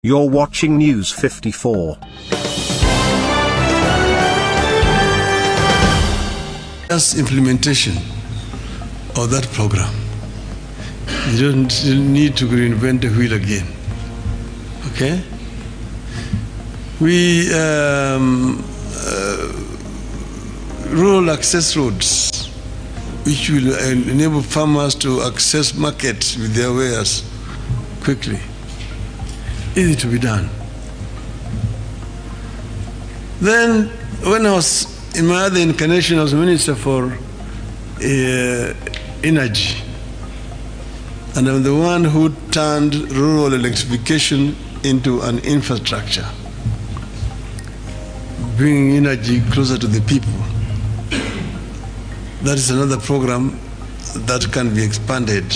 You're watching News 54. Just implementation of that program. You don't need to reinvent the wheel again. Okay? We rural access roads, which will enable farmers to access markets with their wares quickly. Easy to be done. Then, when I was in my other incarnation, I was Minister for Energy. And I'm the one who turned rural electrification into an infrastructure, bringing energy closer to the people. That is another program that can be expanded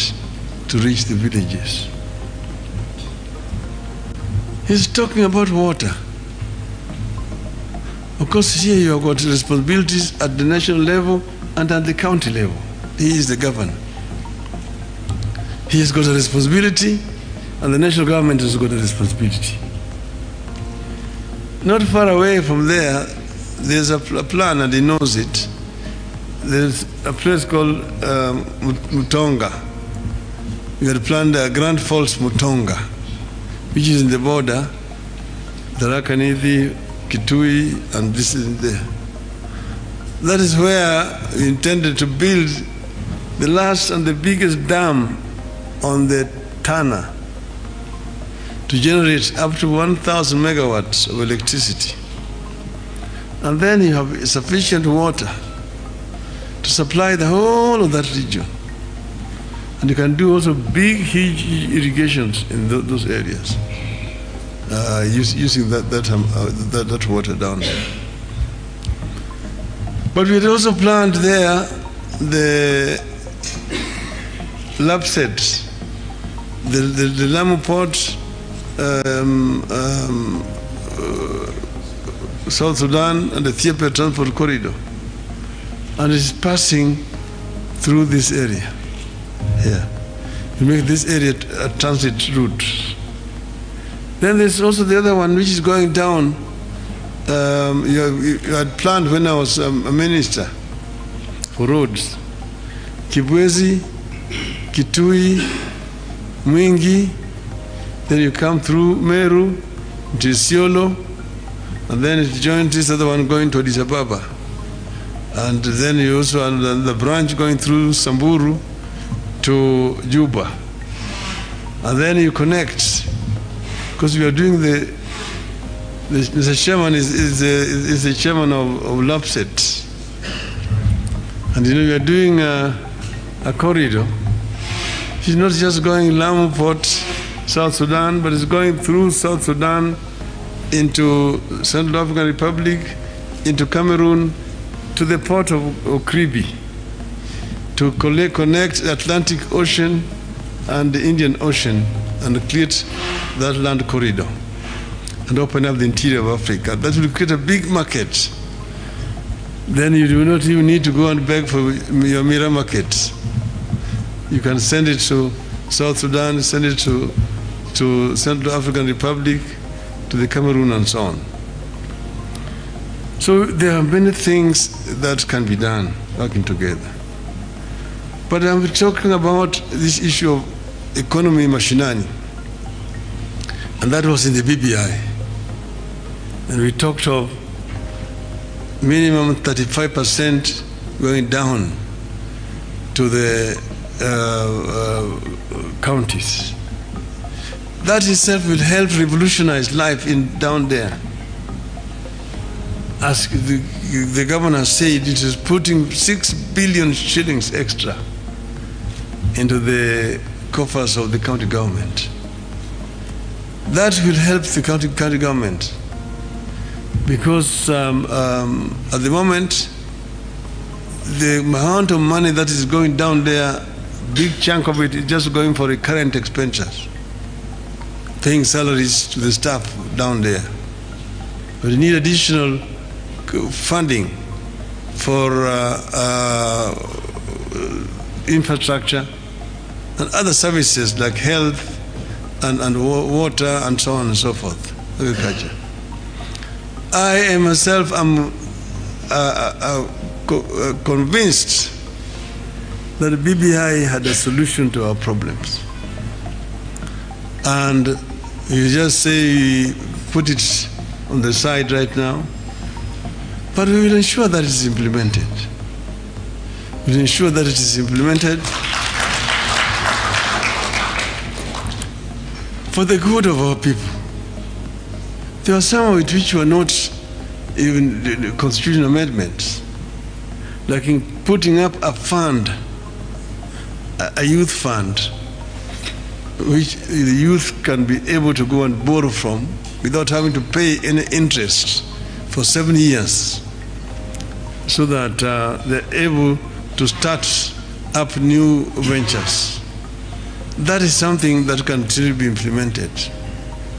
to reach the villages. He's talking about water. Of course, here you have got responsibilities at the national level and at the county level. He is the governor. He has got a responsibility, and the national government has got a responsibility. Not far away from there, there's a plan, and he knows it. There's a place called Mutonga. We had planned Grand Falls Mutonga, which is in the border, 𝗓𝗏𝗄𝗎𝗓, Kitui, and this is there. That is where we intended to build the last and the biggest dam on the Tana to generate up to 1,000 megawatts of electricity. And then you have sufficient water to supply the whole of that region. And you can do also big, huge irrigations in those areas, using that water down there. But we had also planned there the 𝗪𝗏𝗃𝗃, the Lamu Port, South Sudan, and the Ethiopia Transport Corridor. And it's passing through this area here. You make this area a transit route. Then there's also the other one which is going down. You had planned when I was a minister for roads. Kibwezi, Kitui, Mwingi, then you come through Meru, to Isiolo, and then it joins this other one going to Addis Ababa. And then you also have the branch going through Samburu to Juba. And then you connect, because we are doing Mr. Chairman is the chairman of 𝗪𝗏𝗃𝗃. And you know, we are doing a corridor. It's not just going Lamu Port, South Sudan, but it's going through South Sudan into Central African Republic, into Cameroon, to the port of Kribi, to connect the Atlantic Ocean and the Indian Ocean and create that land corridor and open up the interior of Africa. That will create a big market. Then you do not even need to go and beg for your mirror markets. You can send it to South Sudan, send it to Central African Republic, to the Cameroon, and so on. So there are many things that can be done working together. But I'm talking about this issue of economy mashinani, and that was in the BBI. And we talked of minimum 35% going down to the counties. That itself will help revolutionize life down there. As the governor said, it is putting 6 billion shillings extra into the coffers of the county government. That will help the county government, because at the moment, the amount of money that is going down there, big chunk of it is just going for recurrent expenditures, paying salaries to the staff down there. But you need additional funding for infrastructure and other services like health water and so on and so forth, agriculture. I myself am convinced that 𝗣𝗶𝗆 had a solution to our problems. And you just say, put it on the side right now, but we will ensure that it is implemented. We will ensure that it is implemented for the good of our people. There are some of it which were not even the constitutional amendments, like in putting up a fund, a youth fund, which the youth can be able to go and borrow from without having to pay any interest for 7 years, so that they're able to start up new ventures. That is something that can still be implemented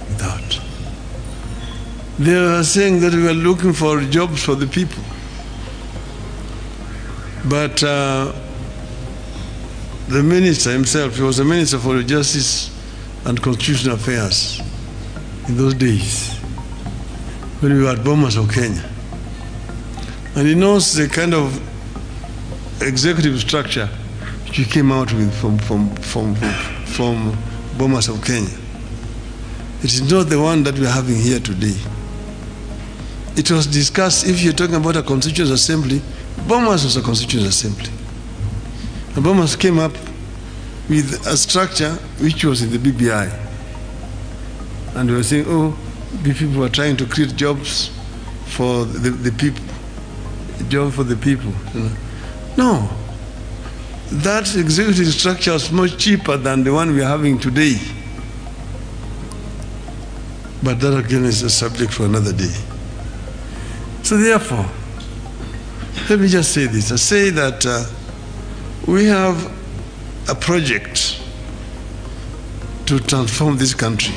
without. They are saying that we are looking for jobs for the people. But the minister himself, he was a minister for justice and constitutional affairs in those days, when we were at Bomas of Kenya. And he knows the kind of executive structure which we came out with from Bomas of Kenya. It is not the one that we are having here today. It was discussed, if you're talking about a constituent assembly, Bomas was a constituent assembly. And Bomas came up with a structure which was in the 𝗣𝗶𝗆. And we were saying, oh, the people were trying to create jobs for the people. Job for the people. No. That executive structure was much cheaper than the one we are having today. But that again is a subject for another day. So therefore, let me just say this. I say that we have a project to transform this country.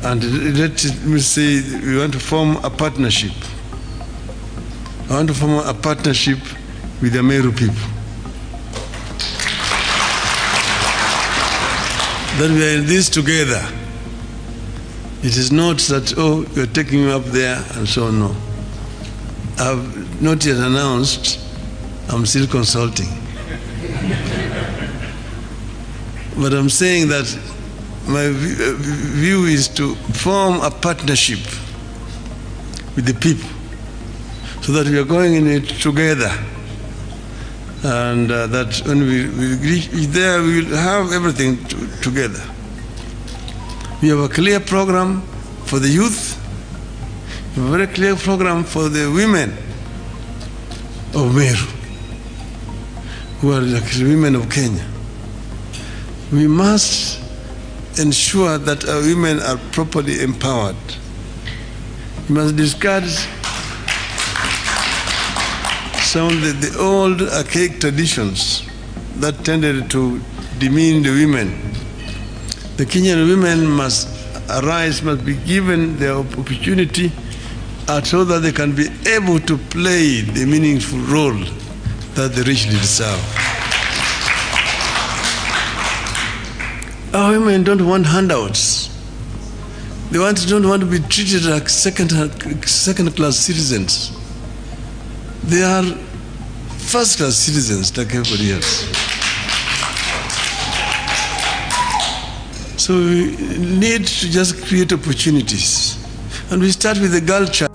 And let me say we want to form a partnership. I want to form a partnership with the Meru people. That we are in this together. It is not that, oh, you're taking me up there and so on, no. I've not yet announced, I'm still consulting. But I'm saying that my view is to form a partnership with the people, so that we are going in it together. And that when we reach there, we will have everything together. We have a clear program for the youth, a very clear program for the women of Meru, who are like the women of Kenya. We must ensure that our women are properly empowered. We must discard some of the old archaic traditions that tended to demean the women. The Kenyan women must arise, must be given the opportunity so that they can be able to play the meaningful role that they richly deserve. Our women don't want handouts. They don't want to be treated like second-class citizens. They are first-class citizens like everybody else. So we need to just create opportunities. And we start with the girl child.